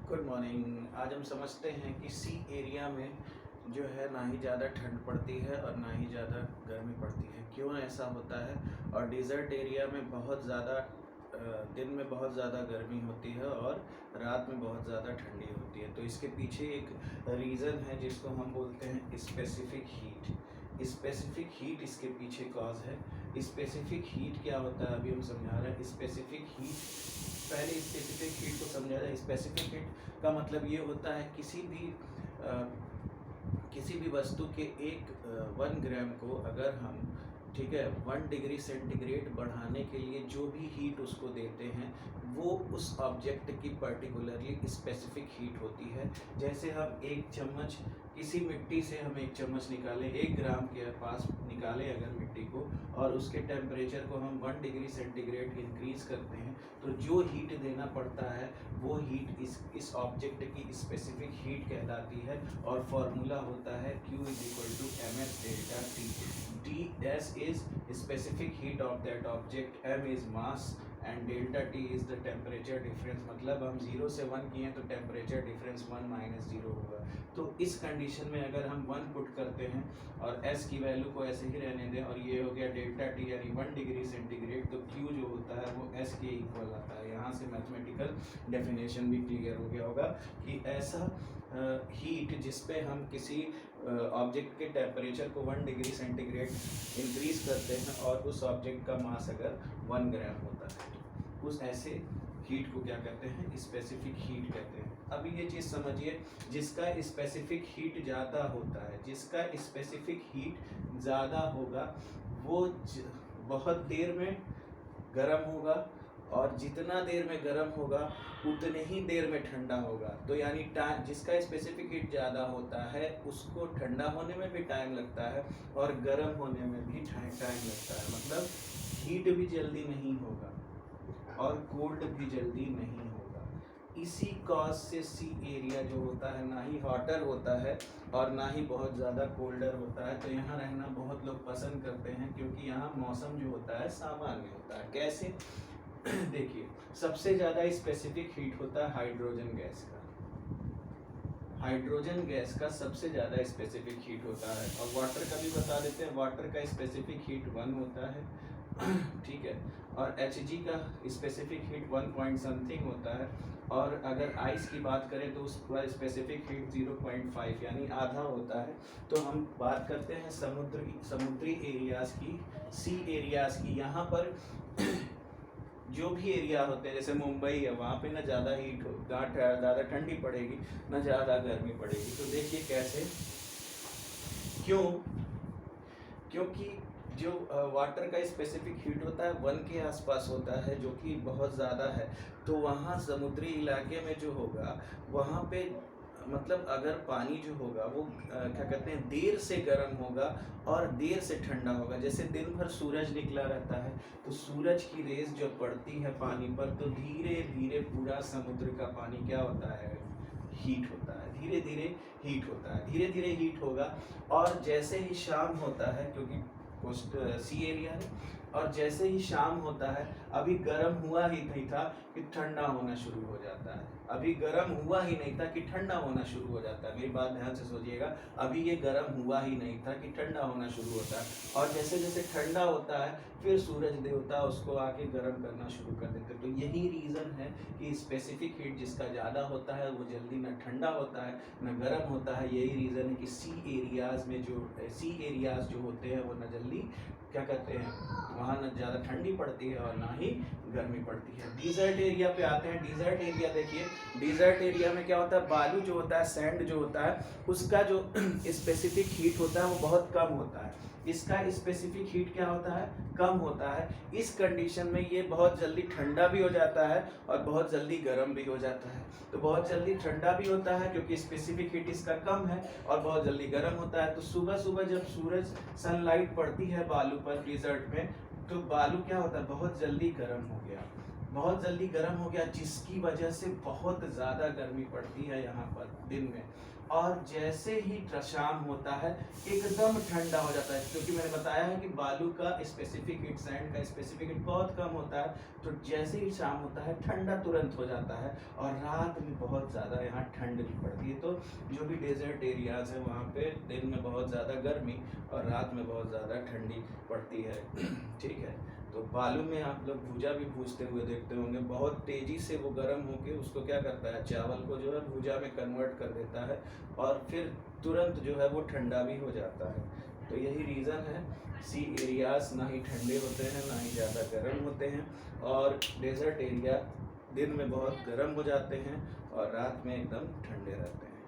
Good morning. आज हम समझते हैं कि सी एरिया में जो है ना ही ज़्यादा ठंड पड़ती है और ना ही ज़्यादा गर्मी पड़ती है। क्यों ऐसा होता है? और डिज़र्ट एरिया में बहुत ज़्यादा दिन में बहुत ज़्यादा गर्मी होती है और रात में बहुत ज़्यादा ठंडी होती है। तो इसके पीछे एक रीज़न है जिसको हम बोलते हैं स्पेसिफिक हीट। स्पेसिफिक हीट इसके पीछे कॉज है। स्पेसिफिक हीट क्या होता है अभी हम समझा रहे हैं। स्पेसिफिक हीट, पहले स्पेसिफिक हीट को समझा जाए। स्पेसिफिक हीट का मतलब ये होता है किसी भी वस्तु के 1 ग्राम को अगर हम, ठीक है, 1 डिग्री सेंटीग्रेड बढ़ाने के लिए जो भी हीट उसको देते हैं वो उस ऑब्जेक्ट की पर्टिकुलरली स्पेसिफिक हीट होती है। जैसे हम एक चम्मच किसी मिट्टी से हम एक चम्मच निकालें, 1 ग्राम के पास निकालें अगर मिट्टी को, और उसके टेम्परेचर को हम 1 डिग्री सेंटीग्रेड इंक्रीज़ करते हैं तो जो हीट देना पड़ता है वो हीट इस ऑब्जेक्ट की स्पेसिफिक हीट कहलाती है। और फॉर्मूला होता है Q = mS delta T। S is specific heat of that object, M is mass and delta T is the temperature difference। मतलब हम 0 से 1 किए तो टेम्परेचर डिफरेंस 1 - 0 होगा। तो इस कंडीशन में अगर हम 1 पुट करते हैं और S की वैल्यू को ऐसे ही रहने दें और ये हो गया डेल्टा T यानी 1 डिग्री सेंटीग्रेड, तो Q जो होता है वो S के इक्वल आता है। यहाँ से मैथमेटिकल डेफिनेशन भी क्लियर हो गया होगा कि ऐसा हीट जिस पे हम किसी ऑब्जेक्ट के टेम्परेचर को 1 डिग्री सेंटीग्रेड इंक्रीज करते हैं और उस ऑब्जेक्ट का मास अगर 1 ग्राम होता है तो उस ऐसे हीट को क्या कहते हैं? स्पेसिफिक हीट कहते हैं। अभी ये चीज़ समझिए, जिसका स्पेसिफिक हीट ज़्यादा होता है, जिसका स्पेसिफिक हीट ज़्यादा होगा वो बहुत देर में गर्म होगा, और जितना देर में गर्म होगा उतने ही देर में ठंडा होगा। तो यानी टाइम, जिसका स्पेसिफिक हीट ज़्यादा होता है उसको ठंडा होने में भी टाइम लगता है और गर्म होने में भी टाइम लगता है। मतलब हीट भी जल्दी नहीं होगा और कोल्ड भी जल्दी नहीं होगा। इसी कॉज से सी एरिया जो होता है ना ही हॉटर होता है और ना ही बहुत ज़्यादा कोल्डर होता है। तो यहाँ रहना बहुत लोग पसंद करते हैं क्योंकि यहाँ मौसम जो होता है सामान्य होता है। कैसे? देखिए, सबसे ज़्यादा स्पेसिफिक हीट होता है हाइड्रोजन गैस का। हाइड्रोजन गैस का सबसे ज़्यादा स्पेसिफिक हीट होता है। और वाटर का भी बता देते हैं, वाटर का स्पेसिफिक हीट 1 होता है, ठीक है। और Hg का स्पेसिफिक हीट 1 पॉइंट समथिंग होता है। और अगर आइस की बात करें तो उसका स्पेसिफिक हीट 0.5 यानी आधा होता है। तो हम बात करते हैं समुद्री एरियाज़ की, सी एरियाज़ की। यहाँ पर जो भी एरिया होते हैं, जैसे मुंबई है, वहाँ पे ना ज़्यादा हीट हो, ज़्यादा ठंडी पड़ेगी ना ज़्यादा गर्मी पड़ेगी। तो देखिए कैसे, क्यों? क्योंकि जो वाटर का स्पेसिफिक हीट होता है 1 के आसपास होता है, जो कि बहुत ज़्यादा है। तो वहाँ समुद्री इलाके में जो होगा वहाँ पे मतलब अगर पानी जो होगा वो क्या कहते हैं, देर से गर्म होगा और देर से ठंडा होगा। जैसे दिन भर सूरज निकला रहता है तो सूरज की रेस जब पड़ती है पानी पर तो धीरे धीरे पूरा समुद्र का पानी क्या होता है? हीट होता है। धीरे धीरे हीट होता है, धीरे धीरे हीट होगा। और जैसे ही शाम होता है, क्योंकि कोस्ट सी एरिया है, और जैसे ही शाम होता है, अभी गर्म हुआ ही नहीं था कि ठंडा होना शुरू हो जाता है। अभी गर्म हुआ ही नहीं था कि ठंडा होना शुरू हो जाता है। मेरी बात ध्यान से सोचिएगा, अभी ये गर्म हुआ ही नहीं था कि ठंडा होना शुरू होता है। और जैसे जैसे ठंडा होता है फिर सूरज देवता उसको आके गर्म करना शुरू कर देते हैं। तो यही रीज़न है कि स्पेसिफिक हीट जिसका ज़्यादा होता है वो जल्दी ना ठंडा होता है ना गर्म होता है। यही रीज़न है कि सी एरियाज़ जो होते हैं वो ना जल्दी क्या कहते हैं, वहाँ ना ज़्यादा ठंडी पड़ती है और ना ही गर्मी पड़ती है। डिज़र्ट एरिया पे आते हैं। डिज़र्ट एरिया देखिए, डिज़र्ट एरिया में क्या होता है, बालू जो होता है, सैंड जो होता है, उसका जो स्पेसिफिक हीट होता है वो बहुत कम होता है। इसका स्पेसिफिक हीट क्या होता है? कम होता है। इस कंडीशन में ये बहुत जल्दी ठंडा भी हो जाता है और बहुत जल्दी गर्म भी हो जाता है। तो बहुत जल्दी ठंडा भी होता है क्योंकि स्पेसिफिक हीट इसका कम है, और बहुत जल्दी गर्म होता है। तो सुबह सुबह जब सूरज सनलाइट पड़ती है बालू पर डिज़र्ट में, तो बालू क्या होता है? बहुत जल्दी गर्म हो गया। बहुत जल्दी गर्म हो गया, जिसकी वजह से बहुत ज़्यादा गर्मी पड़ती है यहाँ पर दिन में। और जैसे ही शाम होता है एकदम ठंडा हो जाता है, क्योंकि मैंने बताया है कि बालू का स्पेसिफिक हीट, सैंड का स्पेसिफिक हीट बहुत कम होता है। तो जैसे ही शाम होता है ठंडा तुरंत हो जाता है, और रात में बहुत ज़्यादा यहाँ ठंड भी पड़ती है। तो जो भी डेजर्ट एरियाज़ हैं वहाँ पे दिन में बहुत ज़्यादा गर्मी और रात में बहुत ज़्यादा ठंडी पड़ती है। ठीक है, तो बालू में आप लोग भूजा भी भूजते हुए देखते होंगे, बहुत तेज़ी से वो गर्म होके उसको क्या करता है, चावल को जो है भूजा में कन्वर्ट कर देता है, और फिर तुरंत जो है वो ठंडा भी हो जाता है। तो यही रीज़न है, सी एरियाज़ ना ही ठंडे होते हैं ना ही ज़्यादा गर्म होते हैं, और डेजर्ट एरिया दिन में बहुत गर्म हो जाते हैं और रात में एकदम ठंडे रहते हैं।